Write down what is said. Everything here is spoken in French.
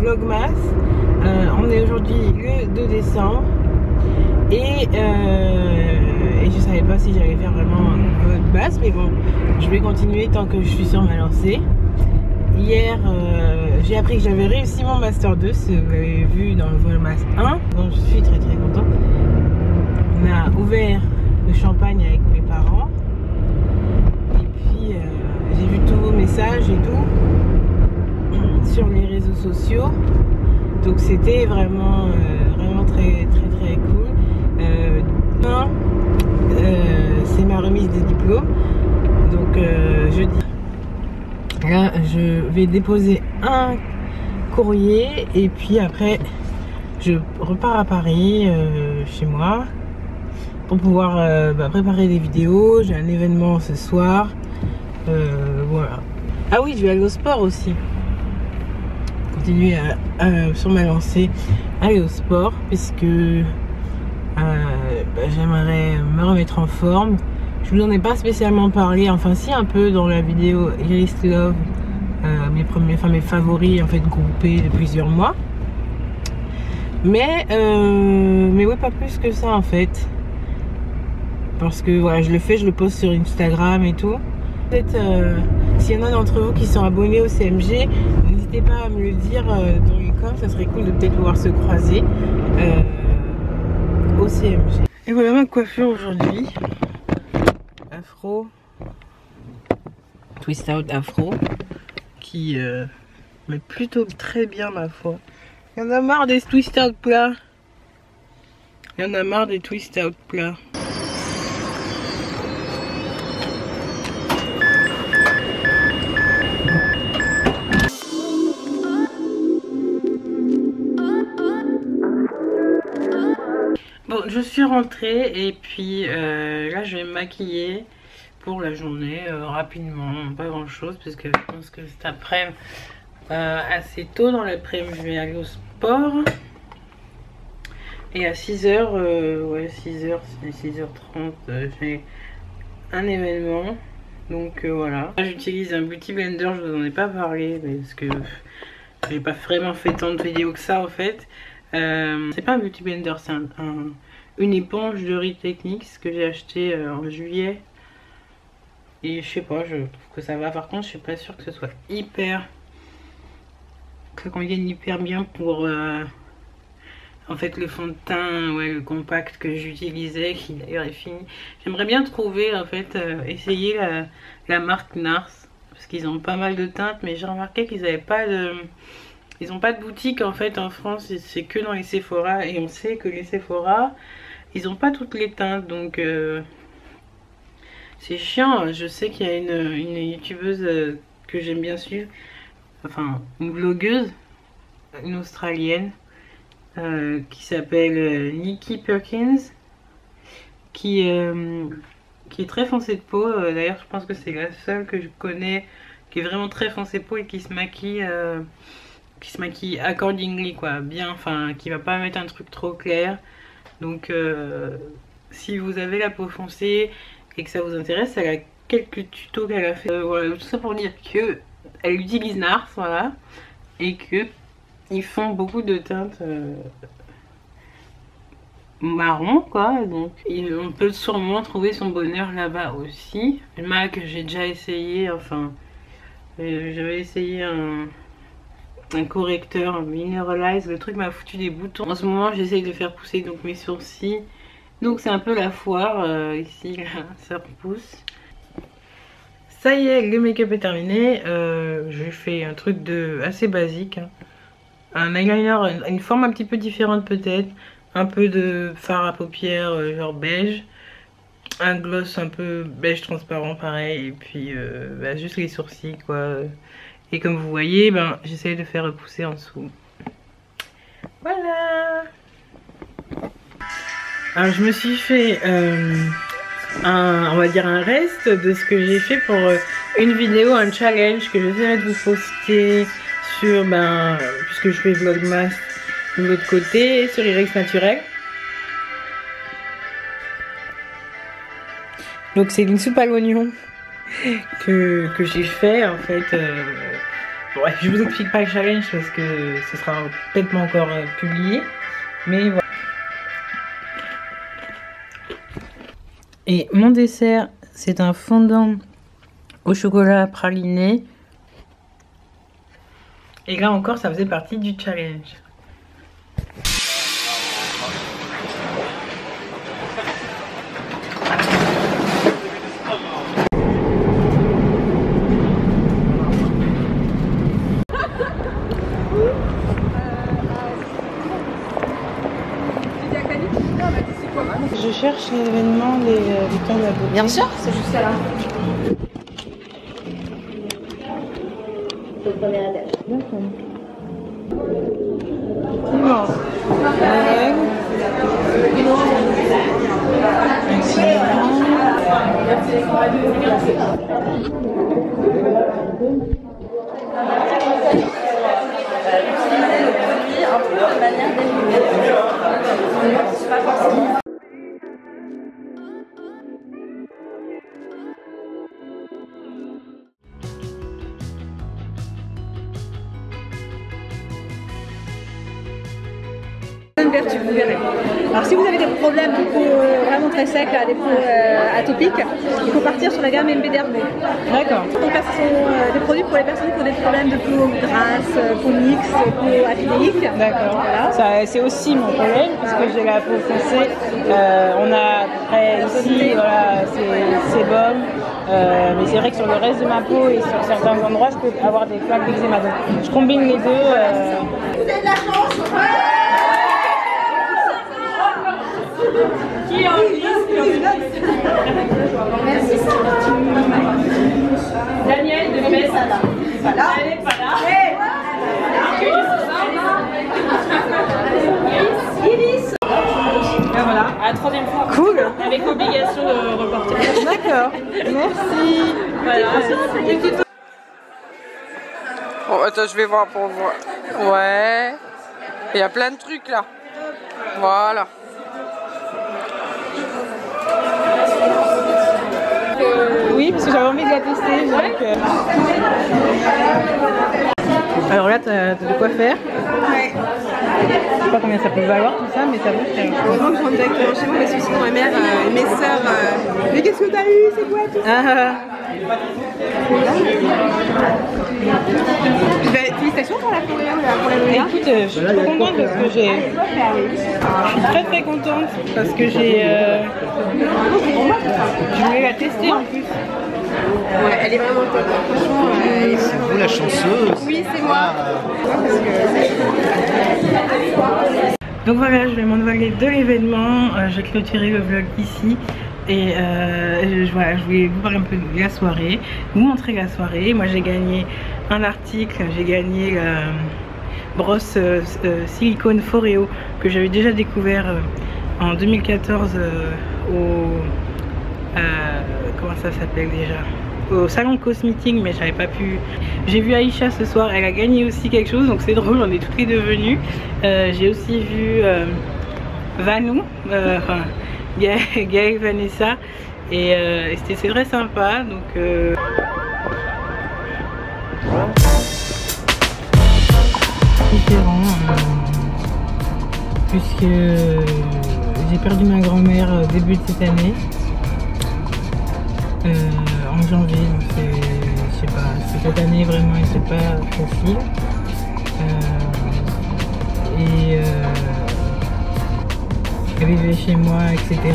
Vlogmas. On est aujourd'hui le 2 décembre et je savais pas si j'allais faire vraiment un Vlogmas, mais bon, je vais continuer tant que je suis sur ma lancée. Hier, j'ai appris que j'avais réussi mon Master 2, si vous l'avez vu dans le Vlogmas 1, donc je suis très contente. On a ouvert le champagne avec mes parents et puis j'ai vu tous vos messages et tout sur les réseaux sociaux, donc c'était vraiment très cool. C'est ma remise des diplômes, donc jeudi là je vais déposer un courrier et puis après je repars à Paris chez moi pour pouvoir préparer des vidéos. J'ai un événement ce soir, voilà. Ah oui, je vais aller au sport aussi, continuer sur ma lancée, aller au sport puisque j'aimerais me remettre en forme. Je vous en ai pas spécialement parlé, enfin si un peu dans la vidéo Iris Love, mes favoris en fait groupés de plusieurs mois, mais ouais, pas plus que ça en fait, parce que voilà, je le poste sur Instagram et tout. Peut-être s'il y en a d'entre vous qui sont abonnés au CMG, n'hésitez pas à me le dire dans les commentaires, ça serait cool de peut-être pouvoir se croiser au CMG. Et voilà ma coiffure aujourd'hui, afro, twist out afro, qui met plutôt très bien ma foi. Il y en a marre des twist out plats. Il y en a marre des twist out plats. Bon, je suis rentrée et puis là je vais me maquiller pour la journée rapidement, pas grand chose parce que je pense que cet après-midi, assez tôt dans l'après-midi, je vais aller au sport. Et à 6h, ouais 6h, 6h30, j'ai un événement. Donc voilà. J'utilise un beauty blender, je vous en ai pas parlé parce que j'ai pas vraiment fait tant de vidéos que ça en fait. C'est pas un beauty blender, c'est une éponge de Riz Techniques que j'ai acheté en juillet. Et je sais pas, je trouve que ça va. Par contre, je suis pas sûre que ce soit hyper... que ça convienne hyper bien pour... en fait, le fond de teint, ouais, le compact que j'utilisais, qui d'ailleurs est fini. J'aimerais bien trouver, en fait, essayer la marque Nars. Parce qu'ils ont pas mal de teintes, mais j'ai remarqué qu'ils avaient pas de... Ils n'ont pas de boutique en fait en France, c'est que dans les Sephora. Et on sait que les Sephora, ils n'ont pas toutes les teintes, donc c'est chiant. Je sais qu'il y a une youtubeuse que j'aime bien suivre, enfin une blogueuse, une australienne, qui s'appelle Nikki Perkins, qui est très foncée de peau. D'ailleurs je pense que c'est la seule que je connais qui est vraiment très foncée de peau et qui se maquille accordingly quoi, bien, enfin qui va pas mettre un truc trop clair. Donc si vous avez la peau foncée et que ça vous intéresse, elle a quelques tutos qu'elle a fait, voilà, tout ça pour dire que elle utilise Nars, voilà, et que ils font beaucoup de teintes marron quoi, donc on peut sûrement trouver son bonheur là-bas aussi. Le MAC j'ai déjà essayé, enfin j'avais essayé un correcteur, un Mineralize, le truc m'a foutu des boutons. En ce moment j'essaye de faire pousser donc mes sourcils, donc c'est un peu la foire ici, là, ça repousse. Ça y est, le make-up est terminé. J'ai fait un truc assez basique, hein. Un eyeliner, une forme un petit peu différente peut-être, un peu de fard à paupières genre beige, un gloss un peu beige transparent pareil, et puis juste les sourcils quoi. Et comme vous voyez, j'essaye de faire repousser en dessous. Voilà. Alors je me suis fait on va dire un reste de ce que j'ai fait pour une vidéo, un challenge que j'essaierai de vous poster sur, puisque je fais Vlogmas de l'autre côté, sur Iris Naturel. Donc c'est une soupe à l'oignon que j'ai fait en fait. Ouais, je vous explique pas le challenge parce que ce sera peut-être pas encore publié. Mais voilà. Et mon dessert, c'est un fondant au chocolat praliné. Et là encore, ça faisait partie du challenge. Je cherche l'événement des temps de la beauté. Bien sûr, c'est juste là. C'est le premier étage. D'accord. Effectivement. Règle. Vous verrez. Alors si vous avez des problèmes de peau vraiment très secs, là, des peaux atopiques, il faut partir sur la gamme MB Dermo. D'accord. Donc là ce sont des produits pour les personnes qui ont des problèmes de peau grasse, peau mixte, peau acrylique. D'accord. Voilà. C'est aussi mon problème puisque j'ai la peau foncée. On a après ici voilà, c'est sébum. Mais c'est vrai que sur le reste de ma peau et sur certains endroits, je peux avoir des plaques d'eczéma. Donc je combine les deux. Vous avez de la chance. Qui en Merci. Daniel de Metz. Elle n'est pas là. Iris. Ben voilà. À la troisième fois. Cool. Avec obligation de reporter. D'accord. Merci. Voilà. Bon, attends, je vais voir pour voir. Ouais. Il y a plein de trucs là. Voilà. Oui, parce que j'avais envie de la tester. Donc, Alors là, t'as de quoi faire. Ouais. Je sais pas combien ça peut valoir tout ça, mais ça vaut cher. Heureusement que je rentre directement chez moi parce que sinon ma mère et mes sœurs. Mais qu'est-ce que t'as eu? C'est quoi tout ça? Félicitations pour la Corée, pour la Lola. Écoute, je suis trop contente parce que j'ai. Je suis très contente parce que j'ai. Je voulais la tester en plus. Ouais, elle est vraiment top. Franchement, elle est C'est vous la chanceuse. Oui, c'est moi. Donc voilà, je vais m'envoler de l'événement. Je vais clôturer le vlog ici. Et voilà, je voulais vous voir un peu de la soirée, vous montrer la soirée. Moi j'ai gagné un article, j'ai gagné la brosse silicone Foreo que j'avais déjà découvert en 2014 comment ça s'appelle déjà, au salon Cosmeting, mais j'avais pas pu. J'ai vu Aïcha ce soir, elle a gagné aussi quelque chose, donc c'est drôle, on est toutes les deux venues. J'ai aussi vu Vanou, Gaël, Vanessa, et c'est très sympa. Donc différent, puisque j'ai perdu ma grand-mère début de cette année, en janvier. Donc je sais pas, cette année vraiment n'était pas facile. Elle vivait chez moi, etc.